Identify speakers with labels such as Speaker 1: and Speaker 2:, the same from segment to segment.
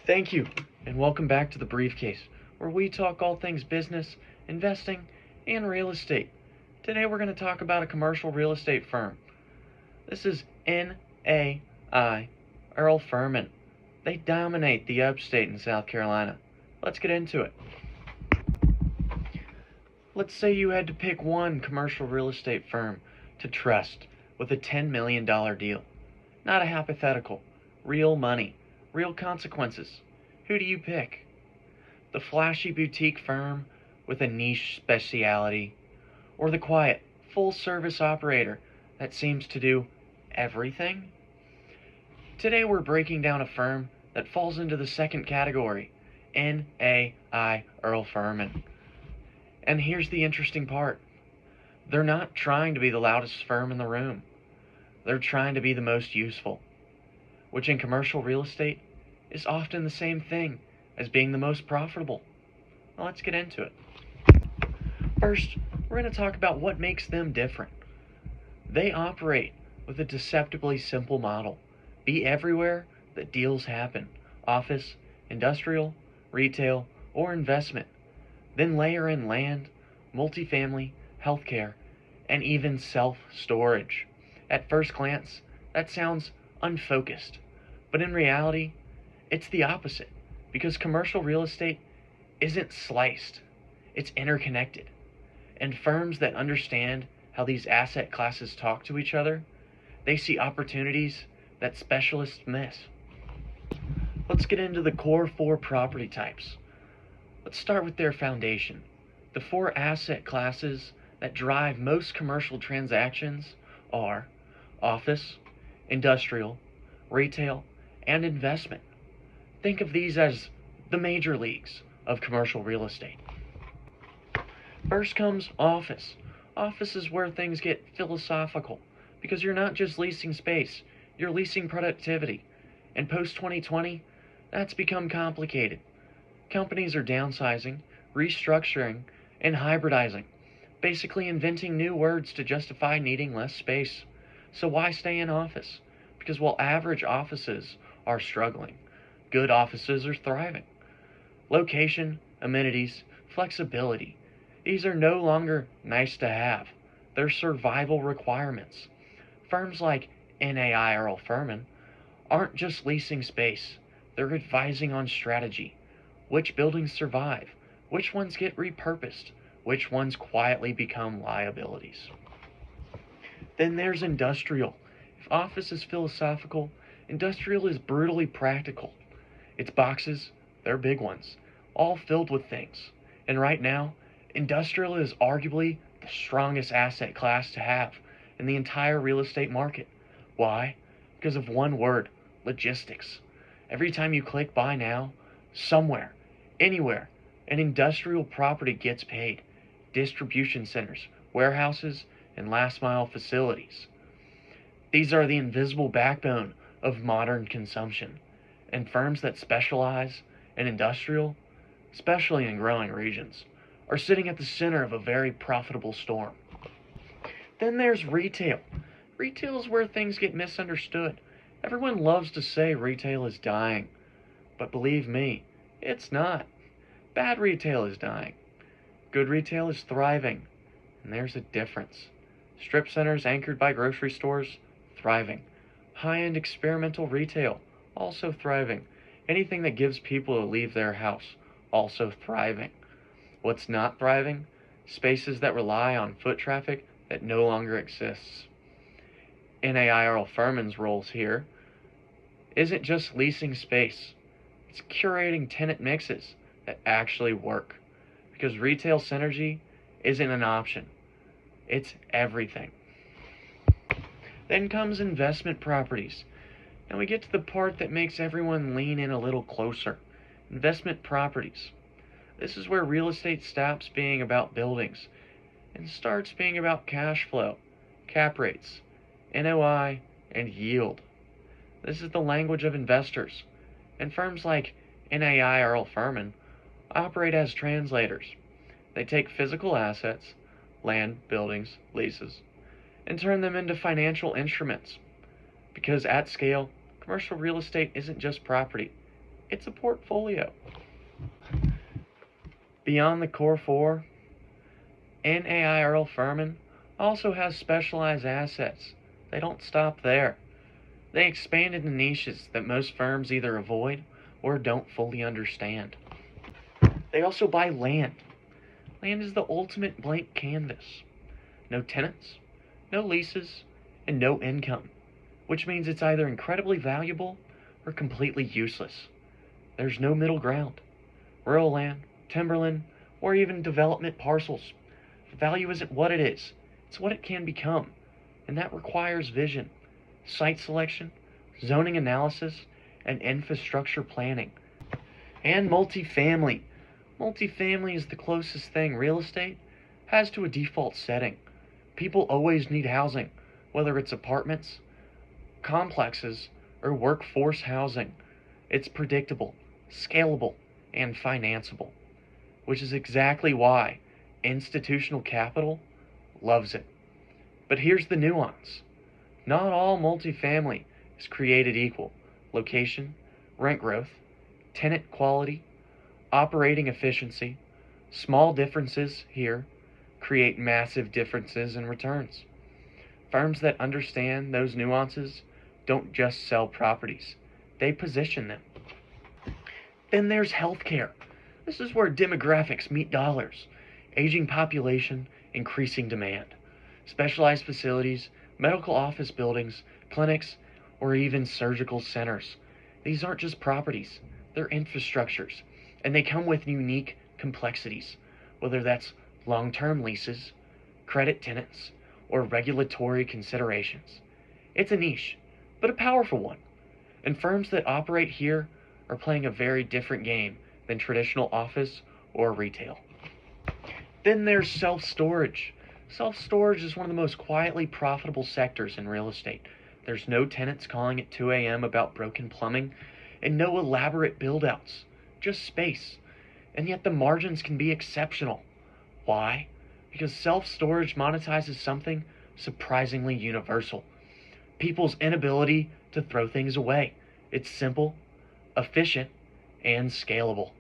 Speaker 1: Thank you, and welcome back to the Briefcase, where we talk all things business, investing, and real estate. Today we're going to talk about a commercial real estate firm. This is NAI Earle Furman. They dominate the upstate in South Carolina. Let's get into it. Let's say you had to pick one commercial real estate firm to trust with a $10 million deal. Not a hypothetical. Real money. Real consequences. Who do you pick? The flashy boutique firm with a niche specialty, or the quiet, full-service operator that seems to do everything? Today we're breaking down a firm that falls into the second category, NAI Earle Furman. And here's the interesting part. They're not trying to be the loudest firm in the room. They're trying to be the most useful, which in commercial real estate is often the same thing as being the most profitable. Well, let's get into it. First, we're going to talk about what makes them different. They operate with a deceptively simple model. Be everywhere that deals happen. Office, industrial, retail, or investment. Then layer in land, multifamily, healthcare, and even self-storage. At first glance, that sounds unfocused, but in reality, it's the opposite, because commercial real estate isn't sliced, it's interconnected. And firms that understand how these asset classes talk to each other, they see opportunities that specialists miss. Let's get into the core four property types. Let's start with their foundation. The four asset classes that drive most commercial transactions are office, industrial, retail, and investment. Think of these as the major leagues of commercial real estate. First comes office. Office is where things get philosophical because you're not just leasing space, you're leasing productivity. And post 2020, that's become complicated. Companies are downsizing, restructuring, and hybridizing, basically inventing new words to justify needing less space. So why stay in office? Because while average offices are struggling, good offices are thriving. Location, amenities, flexibility. These are no longer nice to have. They're survival requirements. Firms like NAI Earle Furman aren't just leasing space. They're advising on strategy. Which buildings survive? Which ones get repurposed? Which ones quietly become liabilities? Then there's industrial. If office is philosophical, industrial is brutally practical. Its boxes, they're big ones, all filled with things. And right now, industrial is arguably the strongest asset class to have in the entire real estate market. Why? Because of one word, logistics. Every time you click buy now, somewhere, anywhere, an industrial property gets paid. Distribution centers, warehouses, and last mile facilities. These are the invisible backbone of modern consumption, and firms that specialize in industrial, especially in growing regions, are sitting at the center of a very profitable storm. Then there's retail. Retail is where things get misunderstood. Everyone loves to say retail is dying, but believe me, it's not. Bad retail is dying. Good retail is thriving, and there's a difference. Strip centers anchored by grocery stores, thriving. High-end experimental retail, also thriving. Anything that gives people to leave their house, also thriving. What's not thriving? Spaces that rely on foot traffic that no longer exists. NAI Earle Furman's roles here isn't just leasing space. It's curating tenant mixes that actually work. Because retail synergy isn't an option. It's everything. Then comes investment properties. Now we get to the part that makes everyone lean in a little closer. Investment properties. This is where real estate stops being about buildings and starts being about cash flow, cap rates, NOI, and yield. This is the language of investors, and firms like NAI Earle Furman operate as translators. They take physical assets, land, buildings, leases, and turn them into financial instruments. Because at scale, commercial real estate isn't just property, It's a portfolio. Beyond the core four, NAI Earle Furman also has specialized assets. They don't stop there. They expand into niches that most firms either avoid or don't fully understand. They also buy land. Land is the ultimate blank canvas. No tenants, no leases, and no income, which means it's either incredibly valuable or completely useless. There's no middle ground. Rural land, timberland, or even development parcels. Value isn't what it is, it's what it can become, and that requires vision, site selection, zoning analysis, and infrastructure planning. And multifamily. Multifamily is the closest thing real estate has to a default setting. People always need housing, whether it's apartments, complexes, or workforce housing. It's predictable, scalable, and financeable, which is exactly why institutional capital loves it. But here's the nuance. Not all multifamily is created equal. Location, rent growth, tenant quality, operating efficiency, small differences here create massive differences in returns. Firms that understand those nuances don't just sell properties, they position them. Then there's healthcare. This is where demographics meet dollars. Aging population, increasing demand. Specialized facilities, medical office buildings, clinics, or even surgical centers. These aren't just properties, they're infrastructures, and they come with unique complexities, whether that's long-term leases, credit tenants, or regulatory considerations. It's a niche, but a powerful one, and firms that operate here are playing a very different game than traditional office or retail. Then there's self-storage. Self-storage is one of the most quietly profitable sectors in real estate. There's no tenants calling at 2 a.m. about broken plumbing, and no elaborate build-outs, just space. And yet the margins can be exceptional. Why? Because self-storage monetizes something surprisingly universal. People's inability to throw things away. It's simple, efficient, and scalable.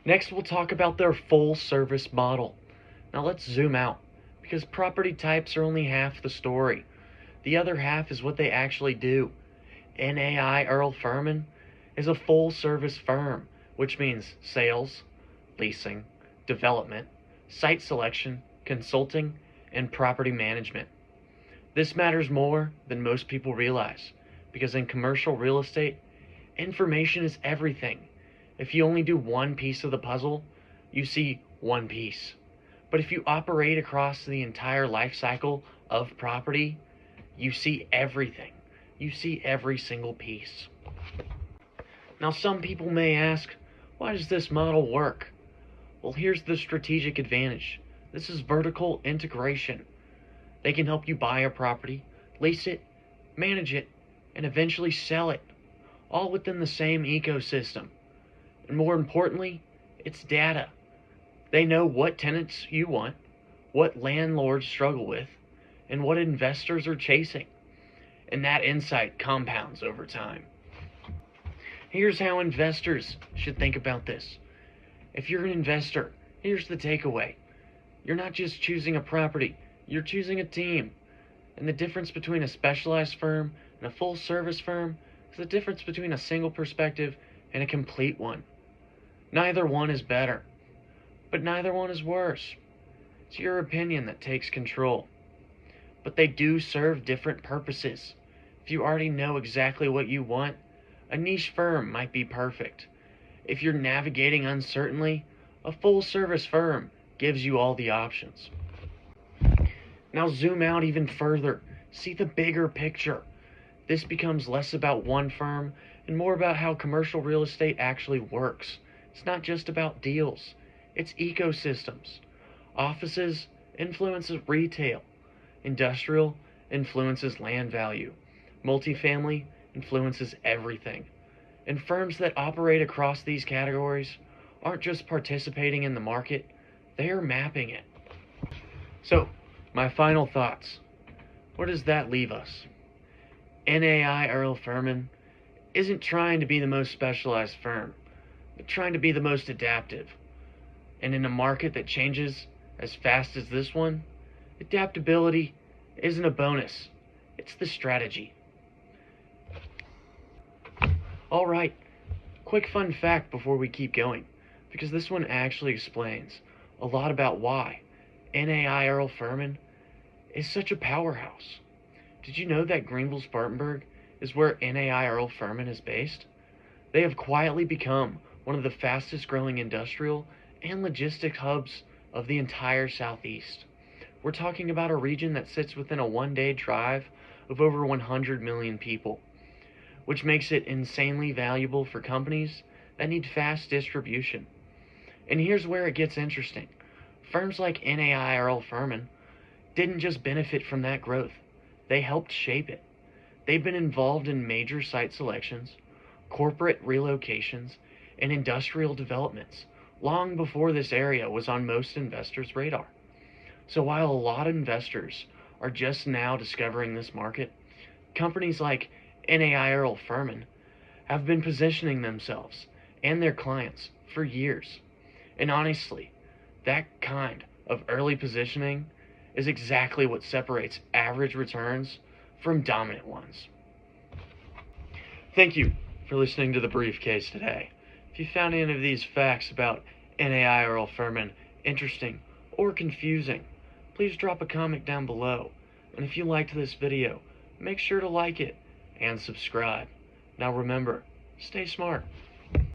Speaker 1: Next, we'll talk about their full service model. Now let's zoom out, because property types are only half the story. The other half is what they actually do. NAI Earle Furman is a full service firm, which means sales, leasing, development, site selection, consulting, and property management. This matters more than most people realize, because in commercial real estate, information is everything. If you only do one piece of the puzzle, you see one piece. But if you operate across the entire life cycle of property, you see everything. You see every single piece. Now, some people may ask, why does this model work? Well, here's the strategic advantage. This is vertical integration. They can help you buy a property, lease it, manage it, and eventually sell it, all within the same ecosystem. And more importantly, it's data. They know what tenants you want, what landlords struggle with, and what investors are chasing. And that insight compounds over time. Here's how investors should think about this. If you're an investor, here's the takeaway. You're not just choosing a property, you're choosing a team. And the difference between a specialized firm and a full service firm is the difference between a single perspective and a complete one. Neither one is better, but neither one is worse. It's your opinion that takes control. But they do serve different purposes. If you already know exactly what you want, a niche firm might be perfect. If you're navigating uncertainly, a full-service firm gives you all the options. Now zoom out even further. See the bigger picture. This becomes less about one firm and more about how commercial real estate actually works. It's not just about deals. It's ecosystems. Offices influences retail. Industrial influences land value. Multifamily influences everything. And firms that operate across these categories aren't just participating in the market, they are mapping it. So, my final thoughts. Where does that leave us? NAI Earle Furman isn't trying to be the most specialized firm, but trying to be the most adaptive. And in a market that changes as fast as this one, adaptability isn't a bonus, it's the strategy. Alright, quick fun fact before we keep going, because this one actually explains a lot about why NAI Earle Furman is such a powerhouse. Did you know that Greenville-Spartanburg is where NAI Earle Furman is based? They have quietly become one of the fastest growing industrial and logistics hubs of the entire Southeast. We're talking about a region that sits within a one-day drive of over 100 million people, which makes it insanely valuable for companies that need fast distribution. And here's where it gets interesting. Firms like NAI Earle Furman didn't just benefit from that growth, they helped shape it. They've been involved in major site selections, corporate relocations, and industrial developments long before this area was on most investors' radar. So while a lot of investors are just now discovering this market, companies like NAI Earle Furman have been positioning themselves and their clients for years. And honestly, that kind of early positioning is exactly what separates average returns from dominant ones. Thank you for listening to the briefcase today. If you found any of these facts about NAI Earle Furman interesting or confusing, please drop a comment down below. And if you liked this video, make sure to like it and subscribe. Now remember, stay smart.